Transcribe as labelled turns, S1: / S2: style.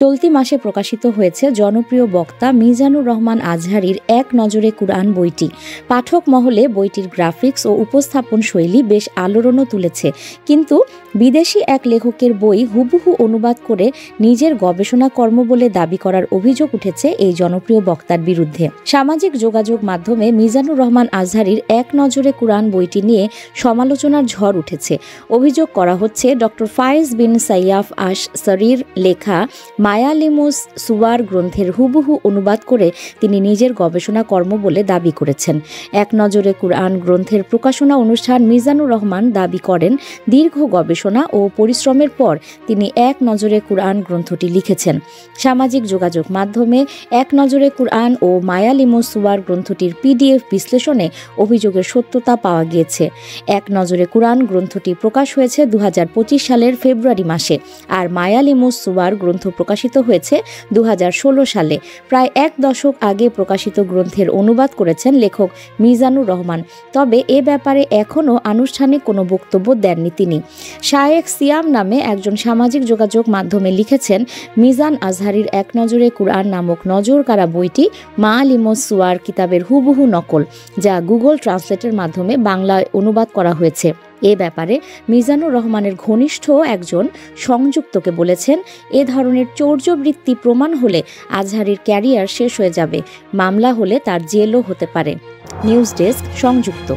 S1: চলতি মাসে প্রকাশিত হয়েছে জনপ্রিয় বক্তা মিজানুর রহমান আজহারীর এক নজরে কুরআন বইটি। পাঠক মহলে বইটির গ্রাফিক্স ও উপস্থাপন শৈলী বেশ আলোড়নও তুলেছে, কিন্তু বিদেশি এক লেখকের বই হুবহু অনুবাদ করে নিজের গবেষণা কর্ম বলে দাবি করার অভিযোগ উঠেছে এই জনপ্রিয় বক্তার বিরুদ্ধে। সামাজিক যোগাযোগ মাধ্যমে মিজানুর রহমান আজহারীর এক নজরে কুরআন বইটি নিয়ে সমালোচনার ঝড় উঠেছে। অভিযোগ করা হচ্ছে ডক্টর ফায়েজ বিন সাইয়াফ আশ সরির লেখা মায়ালিমুস সুওয়ার গ্রন্থের হুবহু অনুবাদ করে তিনি নিজের গবেষণা কর্ম বলে দাবি করেছেন। এক নজরে কুরআন গ্রন্থের প্রকাশনা অনুষ্ঠান মিজানুর রহমান দাবি করেন দীর্ঘ গবেষণা ও পরিশ্রমের পর তিনি এক নজরে কুরআন গ্রন্থটি লিখেছেন। সামাজিক যোগাযোগ মাধ্যমে এক নজরে কুরআন ও মায়ালিমুস সুওয়ার গ্রন্থটির PDF বিশ্লেষণে অভিযোগের সত্যতা পাওয়া গিয়েছে। এক নজরে কুরআন গ্রন্থটি প্রকাশ হয়েছে 2025 সালের ফেব্রুয়ারি মাসে, আর মায়ালিমুস সুওয়ার গ্রন্থ প্রকাশিত হয়েছে 2016 সালে। প্রায় এক দশক আগে প্রকাশিত গ্রন্থের অনুবাদ করেছেন লেখক মিজানুর রহমান, তবে এ ব্যাপারে এখনও আনুষ্ঠানিক কোনো বক্তব্য দেননি তিনি। শায়েখ সিয়াম নামে একজন সামাজিক যোগাযোগ মাধ্যমে লিখেছেন, মিজান আজহারীর এক নজরে কুরআন নামক নজর কাড়া বইটি মায়ালিমুস সুওয়ার কিতাবের হুবহু নকল, যা গুগল ট্রান্সলেটের মাধ্যমে বাংলায় অনুবাদ করা হয়েছে। এ ব্যাপারে মিজানুর রহমানের ঘনিষ্ঠ একজন সংযুক্তকে বলেছেন, এ ধরনের চৌর্যবৃত্তি প্রমাণ হলে আজহারীর ক্যারিয়ার শেষ হয়ে যাবে, মামলা হলে তার জেলও হতে পারে। নিউজ ডেস্ক, সংযুক্ত।